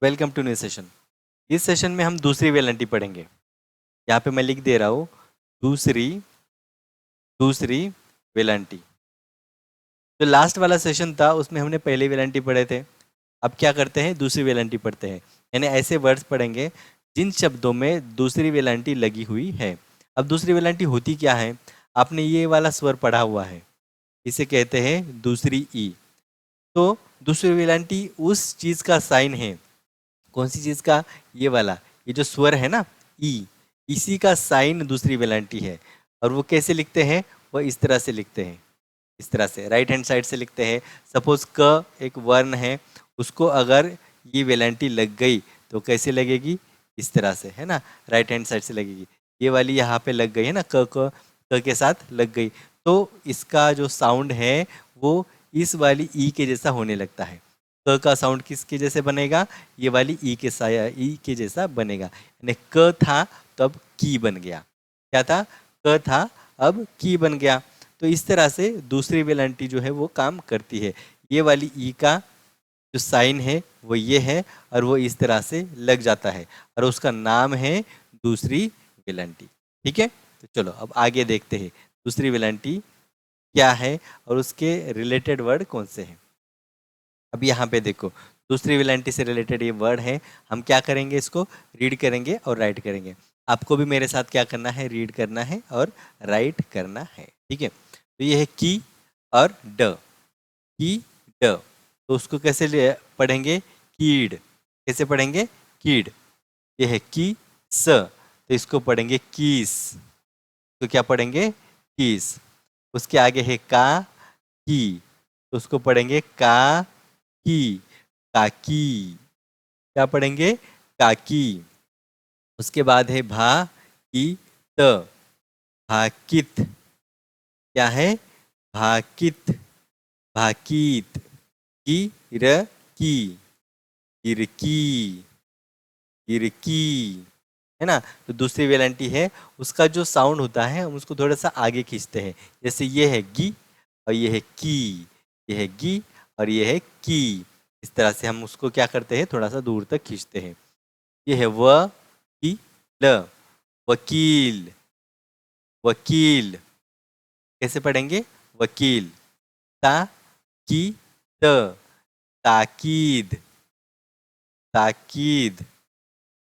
Welcome to new session. इस session में हम दूसरी वेलेंटी पढ़ेंगे। यहाँ पे मैं लिख दे रहा हूँ दूसरी दूसरी वेलेंटी। जो लास्ट वाला सेशन था उसमें हमने पहली वेलेंटी पढ़े थे। अब क्या करते हैं, दूसरी वेलेंटी पढ़ते हैं। यानी ऐसे वर्ड्स पढ़ेंगे जिन शब्दों में दूसरी वेलेंटी लगी हुई है। अब दूसरी वेलेंटी होती क्या है, आपने ये वाला स्वर पढ़ा हुआ है, इसे कहते हैं दूसरी ई। तो दूसरी वेलेंटी उस चीज़ का साइन है। कौन सी चीज़ का? ये वाला, ये जो स्वर है ना ई, इसी का साइन दूसरी वेलेंटी है। और वो कैसे लिखते हैं? वो इस तरह से लिखते हैं, इस तरह से राइट हैंड साइड से लिखते हैं। सपोज क एक वर्ण है, उसको अगर ये वेलेंटी लग गई तो कैसे लगेगी? इस तरह से, है ना, राइट हैंड साइड से लगेगी। ये वाली यहाँ पे लग गई है ना, क के साथ लग गई, तो इसका जो साउंड है वो इस वाली ई के जैसा होने लगता है। क का साउंड किसके जैसे बनेगा? ये वाली ई के जैसा बनेगा। यानी क था तो अब की बन गया। क्या था? क था, अब की बन गया। तो इस तरह से दूसरी वेलेंटी जो है वो काम करती है। ये वाली ई का जो साइन है वो ये है और वो इस तरह से लग जाता है और उसका नाम है दूसरी वेलेंटी। ठीक है, तो चलो अब आगे देखते हैं दूसरी वेलेंटी क्या है और उसके रिलेटेड वर्ड कौन से हैं। अब यहाँ पे देखो, दूसरी वेलेंटी से रिलेटेड ये वर्ड है। हम क्या करेंगे, इसको रीड करेंगे और राइट करेंगे। आपको भी मेरे साथ क्या करना है, रीड करना है और राइट करना है। ठीक है, तो ये है की और ड, की ड। तो उसको कैसे पढ़ेंगे? कीड। कैसे पढ़ेंगे? कीड। ये है की स, तो इसको पढ़ेंगे कीस। तो क्या पढ़ेंगे? कीस। उसके आगे है का की, तो उसको पढ़ेंगे का की, काकी। क्या पढ़ेंगे? काकी। उसके बाद है भा की त, भाकित। क्या है? भाकित, भाकीत। की र की, गिरकी, गिरकी, है ना। तो दूसरी वेलेंटी है, उसका जो साउंड होता है हम उसको थोड़ा सा आगे खींचते हैं। जैसे ये है गी और ये है की, ये है गी और ये है की। इस तरह से हम उसको क्या करते हैं, थोड़ा सा दूर तक खींचते हैं। ये है व की ल, वकील, वकील। कैसे पढ़ेंगे? वकील। ता की त, ताकीद, ताकीद।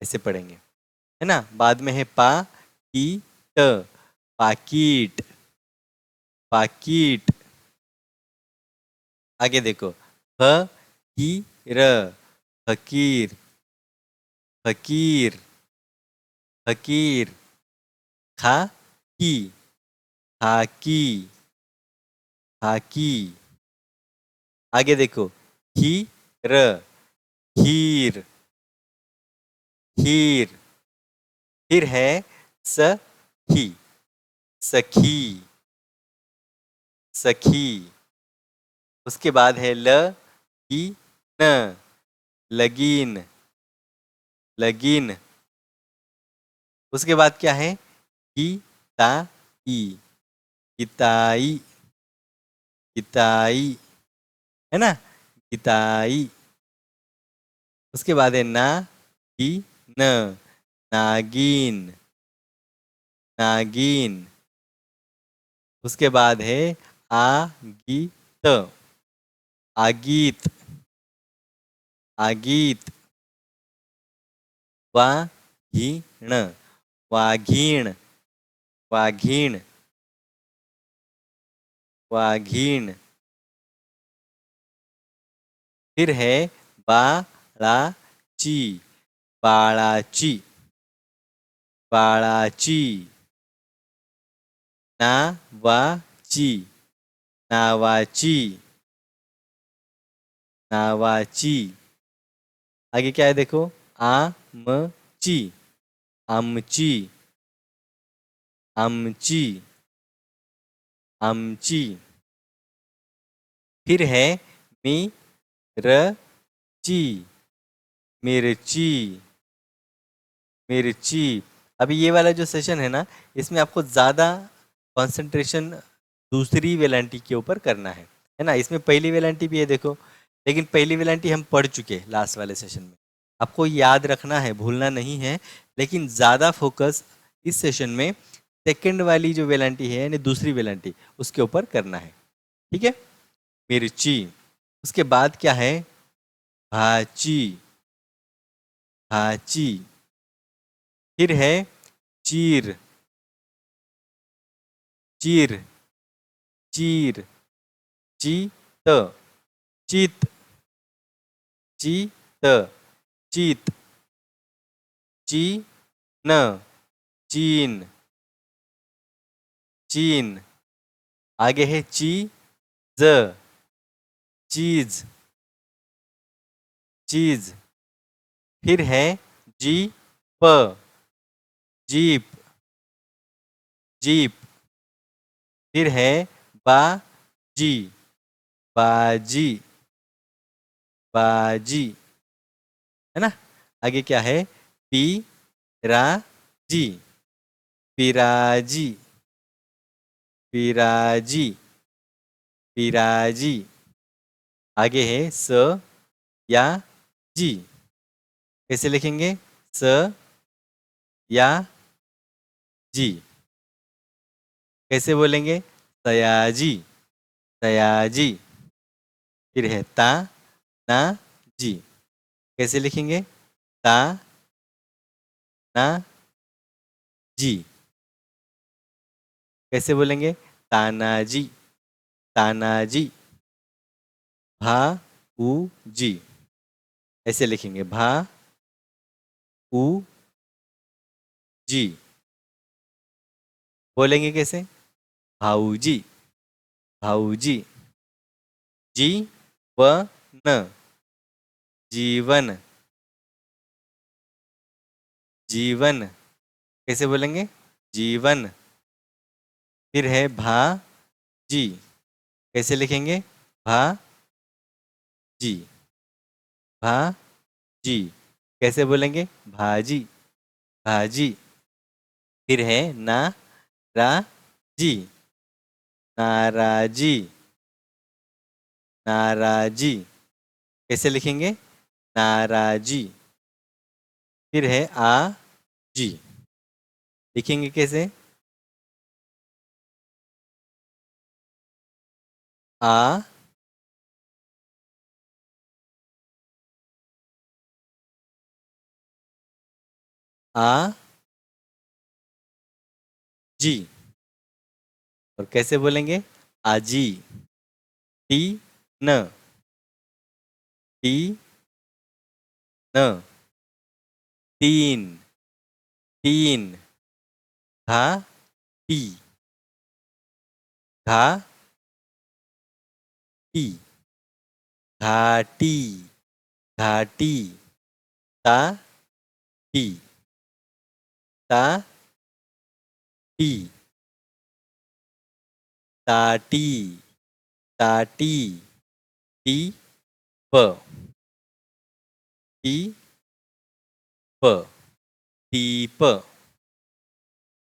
ऐसे पढ़ेंगे, है ना। बाद में है पा की ट, पाकीट, पाकीट। आगे देखो, ह की र, फकीर, फकीर, फकीर। खा की, खाकी, खाकी। आगे देखो, खी र, खीर, खीर। फिर है सखी, सखी, सखी। उसके बाद है ल की न, लगीन, लगीन। उसके बाद क्या है? किताई, किताई, किताई, है ना, किताई। उसके बाद है ना की न, नागिन, नागिन। उसके बाद है आगीत, आगीत, आगीत। वाघीण, वाघीण, वाघीण, वाघीण। फिर है बाळाची, बाळाची, बाळाची। नावाची, नावाची, नावाची। आगे क्या है देखो, आमची, आमची, आमची, आमची। फिर है मिरची, मिर्ची, मिर्ची। अभी ये वाला जो सेशन है ना, इसमें आपको ज़्यादा कंसंट्रेशन दूसरी वेलेंटी के ऊपर करना है ना। इसमें पहली वेलेंटी भी है देखो, लेकिन पहली वेलेंटी हम पढ़ चुके लास्ट वाले सेशन में। आपको याद रखना है, भूलना नहीं है, लेकिन ज़्यादा फोकस इस सेशन में सेकंड वाली जो वेलांटी है यानी दूसरी वेलांटी उसके ऊपर करना है। ठीक है, मिर्ची। उसके बाद क्या है, भाची, भाची। फिर है चीर, चीर, चीर, चीत, चित, चीत, चित, चीन, चीन, चीन। आगे है चीज, चीज, चीज। फिर है जीप, जीप, जीप। फिर है बाजी, बाजी, बाजी, है ना। आगे क्या है, पीराजी, पिराजी, पिराजी, पिराजी। आगे है स या जी। कैसे लिखेंगे, स या जी। कैसे बोलेंगे, सयाजी, सयाजी। फिर है ता ना जी। कैसे लिखेंगे, ता ना जी। कैसे बोलेंगे, तानाजी, तानाजी। भा ऊ जी। ऐसे लिखेंगे, भा ऊ जी। बोलेंगे कैसे, भाऊजी, भाऊजी। जी व न, जीवन, जीवन। कैसे बोलेंगे, जीवन। फिर है भा जी। कैसे लिखेंगे, भा जी, भा जी। कैसे बोलेंगे, भाजी, भाजी। फिर है ना रा जी, नाराजी, नाराजी। कैसे लिखेंगे, नाराजी। फिर है आ जी। लिखेंगे कैसे, आ आ जी। और कैसे बोलेंगे, आजी। टी न, टी न। तीन, तीन। घा टी, घा टी, घाटी, घाटी। ता टी, ता टी, ताटी, ताटी। टी प, टी प, टीप।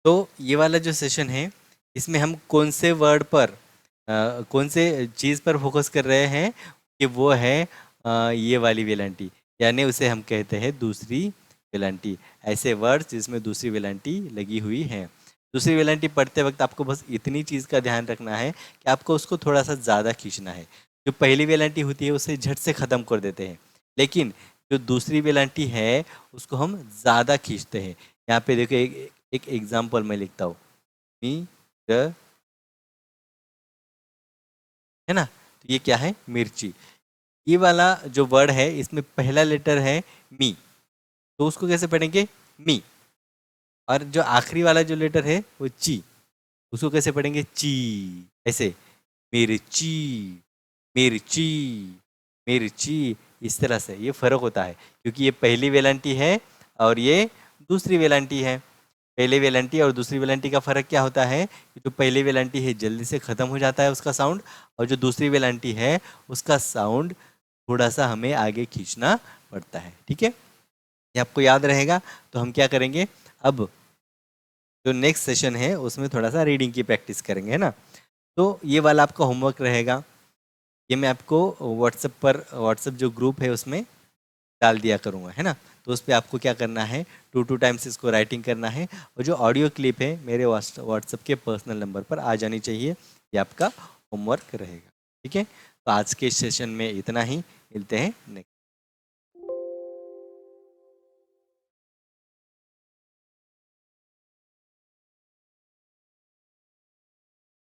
तो ये वाला जो सेशन है इसमें हम कौन से वर्ड पर कौन से चीज़ पर फोकस कर रहे हैं कि वो है ये वाली वेलांटी, यानी उसे हम कहते हैं दूसरी वेलांटी। ऐसे वर्ड्स जिसमें दूसरी वेलांटी लगी हुई है। दूसरी वेलांटी पढ़ते वक्त आपको बस इतनी चीज़ का ध्यान रखना है कि आपको उसको थोड़ा सा ज़्यादा खींचना है। जो पहली वेलांटी होती है उसे झट से ख़त्म कर देते हैं, लेकिन जो दूसरी वेलांटी है उसको हम ज़्यादा खींचते हैं। यहाँ पे देखो एक एग्जाम्पल मैं लिखता हूँ, मी द, है ना। तो ये क्या है, मिर्ची। ये वाला जो वर्ड है इसमें पहला लेटर है मी, तो उसको कैसे पढ़ेंगे, मी। और जो आखिरी वाला जो लेटर है वो ची, उसको कैसे पढ़ेंगे, ची। ऐसे, मिर्ची, मिर्ची, मिर्ची। इस तरह से ये फर्क होता है क्योंकि ये पहली वेलांटी है और ये दूसरी वेलांटी है। पहले वेलांटी और दूसरी वेलांटी का फर्क क्या होता है कि जो पहली वेलांटी है जल्दी से ख़त्म हो जाता है उसका साउंड, और जो दूसरी वेलांटी है उसका साउंड थोड़ा सा हमें आगे खींचना पड़ता है। ठीक है, ये आपको याद रहेगा। तो हम क्या करेंगे, अब जो नेक्स्ट सेशन है उसमें थोड़ा सा रीडिंग की प्रैक्टिस करेंगे, है ना। तो ये वाला आपका होमवर्क रहेगा, ये मैं आपको व्हाट्सएप पर, व्हाट्सएप जो ग्रुप है उसमें डाल दिया करूँगा, है ना। तो उस पर आपको क्या करना है, 2 टाइम्स इसको राइटिंग करना है, और जो ऑडियो क्लिप है मेरे व्हाट्सएप के पर्सनल नंबर पर आ जानी चाहिए। ये आपका होमवर्क रहेगा, ठीक है। तो आज के सेशन में इतना ही, मिलते हैं नेक्स्ट।